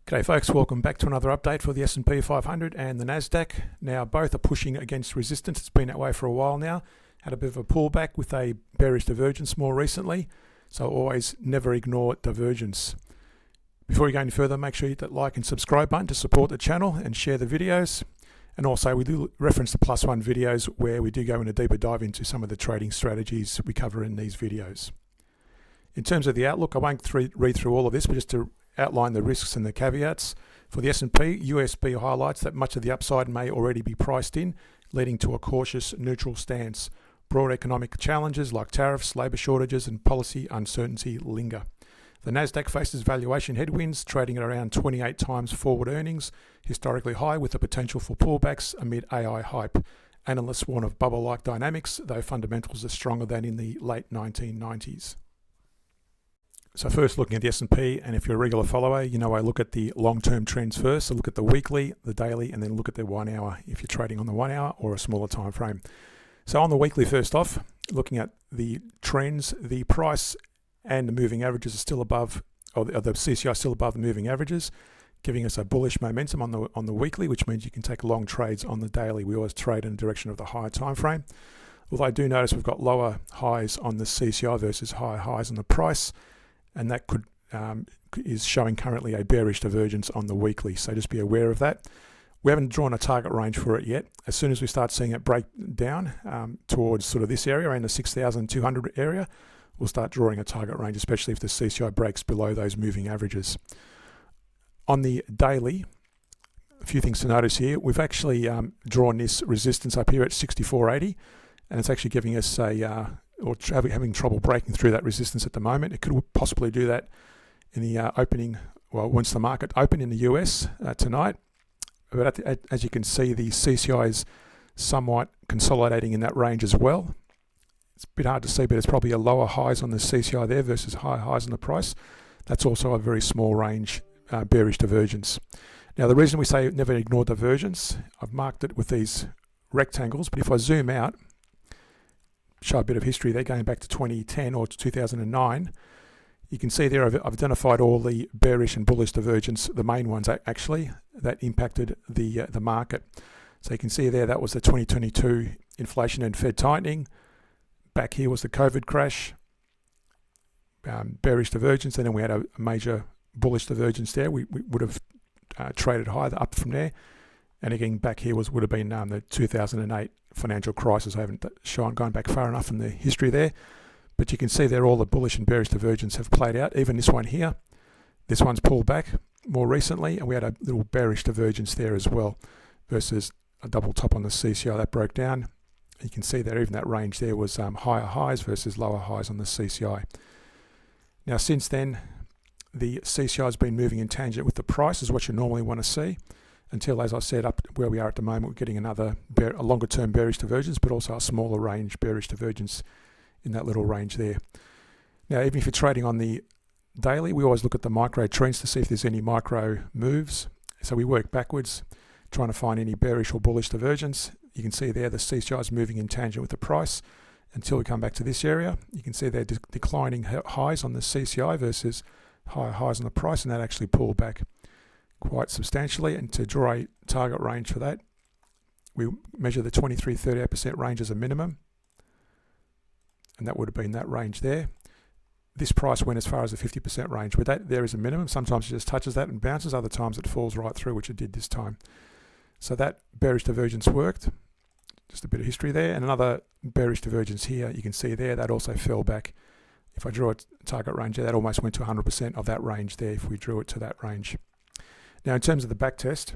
G'day folks, welcome back to another update for the S&P 500 and the NASDAQ. Now both are pushing against resistance. It's been that way for a while now. Had a bit of a pullback with a bearish divergence more recently. So always never ignore divergence. Before we go any further, make sure you hit that like and subscribe button to support the channel and share the videos. And also we do reference the +1 videos where we do go in a deeper dive into some of the trading strategies we cover in these videos. In terms of the outlook, I won't read through all of this, but just to outline the risks and the caveats. For the S&P, USB highlights that much of the upside may already be priced in, leading to a cautious neutral stance. Broad economic challenges like tariffs, labour shortages and policy uncertainty linger. The NASDAQ faces valuation headwinds, trading at around 28 times forward earnings, historically high with the potential for pullbacks amid AI hype. Analysts warn of bubble-like dynamics, though fundamentals are stronger than in the late 1990s. So first looking at the S&P, and if you're a regular follower, you know I look at the long-term trends first. So look at the weekly, the daily, and then look at the 1 hour if you're trading on the 1 hour or a smaller time frame. So on the weekly, first off, looking at the trends, the price and the moving averages are still above, or the CCI is still above the moving averages, giving us a bullish momentum on the weekly, which means you can take long trades on the daily. We always trade in the direction of the higher time frame. Although I do notice we've got lower highs on the CCI versus higher highs on the price. And that is showing currently a bearish divergence on the weekly. So just be aware of that. We haven't drawn a target range for it yet. As soon as we start seeing it break down towards sort of this area, around the 6,200 area, we'll start drawing a target range, especially if the CCI breaks below those moving averages. On the daily, a few things to notice here. We've actually drawn this resistance up here at 64.80, and it's actually giving us having trouble breaking through that resistance at the moment. It could possibly do that in the opening, well, once the market open in the US tonight. But as you can see, the CCI is somewhat consolidating in that range as well. It's a bit hard to see, but it's probably a lower highs on the CCI there versus higher highs on the price. That's also a very small range bearish divergence. Now, the reason we say never ignore divergence, I've marked it with these rectangles, but if I zoom out, show a bit of history there going back to 2010 or to 2009. You can see there I've identified all the bearish and bullish divergence, the main ones actually, that impacted the market. So you can see there that was the 2022 inflation and Fed tightening. Back here was the COVID crash, bearish divergence, and then we had a major bullish divergence there. We would have traded higher up from there. And again, back here would have been the 2008 financial crisis. I haven't gone back far enough in the history there, but you can see there all the bullish and bearish divergence have played out. Even this one here, this one's pulled back more recently, and we had a little bearish divergence there as well versus a double top on the CCI that broke down. You can see there even that range there was higher highs versus lower highs on the CCI. Now since then, the CCI has been moving in tangent with the price, is what you normally want to see. Until, as I said, up where we are at the moment, we're getting a longer-term bearish divergence, but also a smaller range bearish divergence in that little range there. Now, even if you're trading on the daily, we always look at the micro trends to see if there's any micro moves. So we work backwards, trying to find any bearish or bullish divergence. You can see there the CCI is moving in tangent with the price until we come back to this area. You can see they're declining highs on the CCI versus higher highs on the price, and that actually pulled back quite substantially. And to draw a target range for that, we measure the 23-38% range as a minimum, and that would have been that range there. This price went as far as the 50% range, but that there is a minimum. Sometimes it just touches that and bounces, other times it falls right through, which it did this time. So that bearish divergence worked. Just a bit of history there, and another bearish divergence here. You can see there that also fell back. If I draw a target range there, that almost went to 100% of that range there if we drew it to that range. Now, in terms of the back test,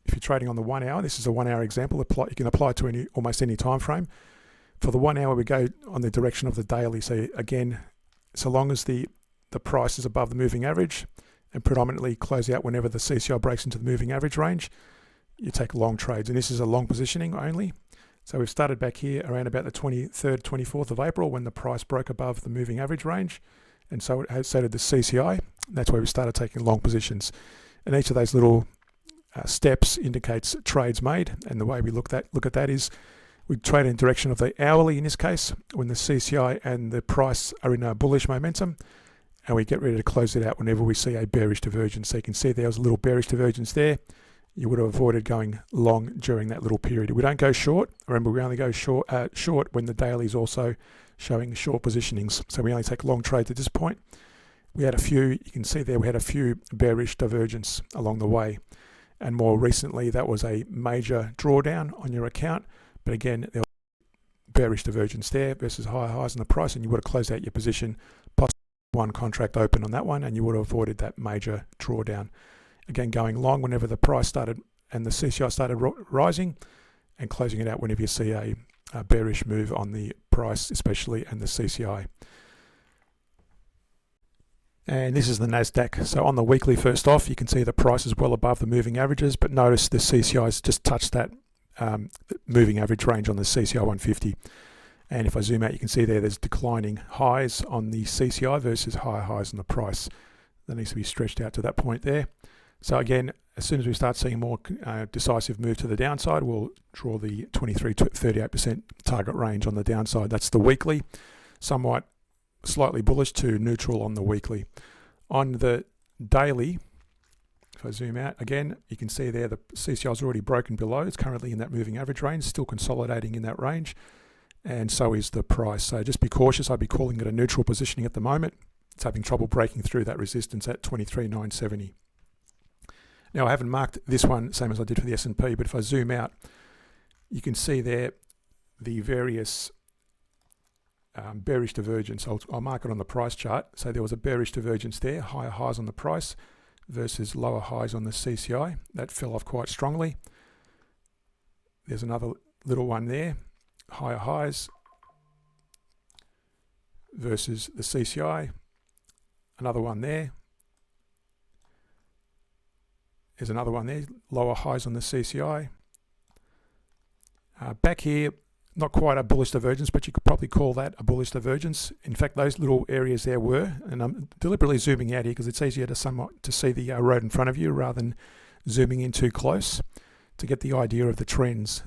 if you're trading on the 1 hour, this is a 1 hour example. You can apply it to almost any time frame. For the 1 hour, we go on the direction of the daily. So again, so long as the price is above the moving average and predominantly close out whenever the CCI breaks into the moving average range, you take long trades. And this is a long positioning only. So we've started back here around about the 23rd, 24th of April when the price broke above the moving average range. And so did the CCI. That's where we started taking long positions. And each of those little steps indicates trades made. And the way we look at that is we trade in direction of the hourly in this case, when the CCI and the price are in a bullish momentum. and we get ready to close it out whenever we see a bearish divergence. So you can see there was a little bearish divergence there. You would have avoided going long during that little period. We don't go short. Remember, we only go short when the daily is also showing short positionings. So we only take long trades at this point. We had a few, you can see there, we had a few bearish divergence along the way. And more recently, that was a major drawdown on your account. But again, there was bearish divergence there versus higher highs in the price, and you would have closed out your position, possibly one contract open on that one, and you would have avoided that major drawdown. Again, going long whenever the price started and the CCI started rising, and closing it out whenever you see a bearish move on the price, especially, and the CCI. And this is the NASDAQ. So on the weekly, first off, you can see the price is well above the moving averages, but notice the CCI has just touched that moving average range on the CCI 150. And if I zoom out, you can see there's declining highs on the CCI versus higher highs on the price. That needs to be stretched out to that point there. So again, as soon as we start seeing more decisive move to the downside, we'll draw the 23 to 38% target range on the downside. That's the weekly, somewhat slightly bullish to neutral on the weekly. On the daily, if I zoom out again, you can see there the CCI is already broken below. It's currently in that moving average range, still consolidating in that range, and so is the price. So just be cautious. I'd be calling it a neutral positioning at the moment. It's having trouble breaking through that resistance at 23,970. Now I haven't marked this one same as I did for the S&P, but if I zoom out, you can see there the various bearish divergence. I'll mark it on the price chart. So there was a bearish divergence there, higher highs on the price versus lower highs on the CCI. That fell off quite strongly. There's another little one there, higher highs versus the CCI. Another one there. There's another one there, lower highs on the CCI. Back here, not quite a bullish divergence, but you could probably call that a bullish divergence. In fact, those little areas there were, and I'm deliberately zooming out here because it's easier to see the road in front of you rather than zooming in too close to get the idea of the trends.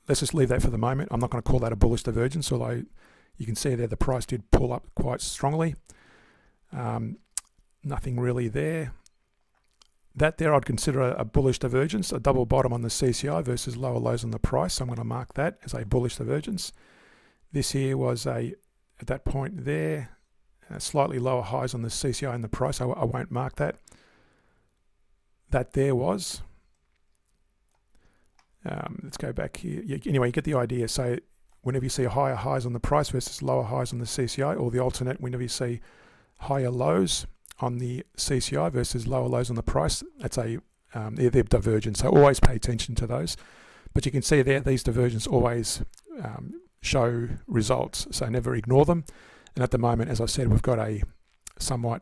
Let's just leave that for the moment. I'm not going to call that a bullish divergence, although you can see there the price did pull up quite strongly. Nothing really there. That there I'd consider a bullish divergence, a double bottom on the CCI versus lower lows on the price. So I'm going to mark that as a bullish divergence. This here was at that point there, slightly lower highs on the CCI and the price. I won't mark that. That there was. Let's go back here. Anyway, you get the idea. So whenever you see higher highs on the price versus lower highs on the CCI, or the alternate, whenever you see higher lows on the CCI versus lower lows on the price, that's they're divergent. So always pay attention to those. But you can see there these divergences always show results, so never ignore them. And at the moment, as I said, we've got a somewhat,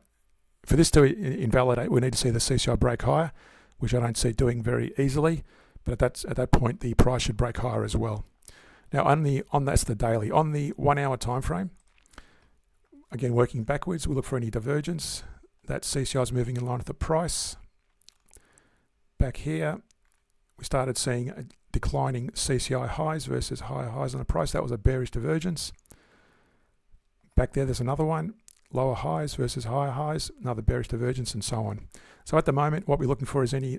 for this to invalidate, we need to see the CCI break higher, which I don't see doing very easily. But at that point, the price should break higher as well. Now that's the daily. On the 1 hour time frame, again working backwards, we look for any divergence. That CCI is moving in line with the price. Back here, we started seeing a declining CCI highs versus higher highs on the price. That was a bearish divergence. Back there's another one, lower highs versus higher highs, another bearish divergence, and so on. So at the moment, what we're looking for is any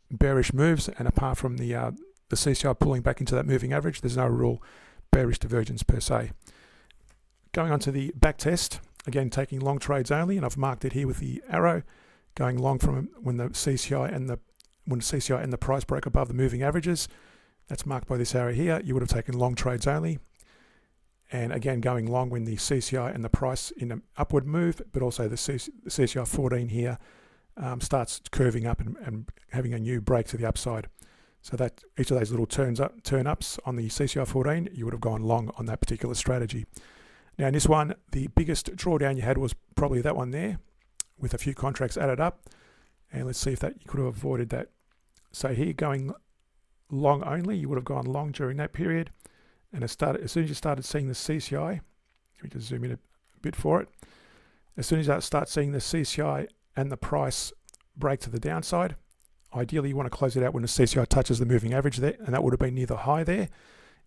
bearish moves, and apart from the CCI pulling back into that moving average, there's no real bearish divergence per se. Going on to the back test, again taking long trades only, and I've marked it here with the arrow, going long from when the CCI and the price broke above the moving averages. That's marked by this arrow here. You would have taken long trades only, and again going long when the CCI and the price in an upward move, but also the CCI 14 here starts curving up and having a new break to the upside. So that each of those little turn ups on the CCI 14, you would have gone long on that particular strategy. Now in this one, the biggest drawdown you had was probably that one there, with a few contracts added up. And let's see if that you could have avoided that. So here going long only, you would have gone long during that period. And as soon as you started seeing the CCI, let me just zoom in a bit for it. As soon as you start seeing the CCI and the price break to the downside, ideally you want to close it out when the CCI touches the moving average there, and that would have been near the high there,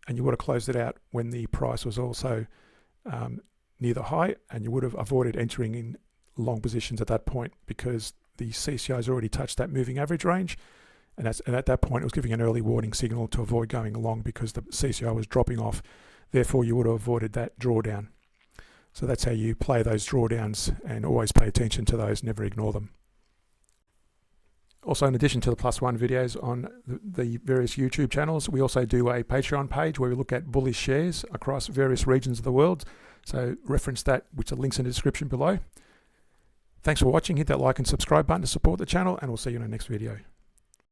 and you would have closed it out when the price was also near the high, and you would have avoided entering in long positions at that point because the CCI has already touched that moving average range, and at that point it was giving an early warning signal to avoid going long because the CCI was dropping off. Therefore, you would have avoided that drawdown. So that's how you play those drawdowns, and always pay attention to those, never ignore them. Also, in addition to the +1 videos on the various YouTube channels, we also do a Patreon page where we look at bullish shares across various regions of the world. So reference that, which are links in the description below. Thanks for watching. Hit that like and subscribe button to support the channel, and we'll see you in the next video.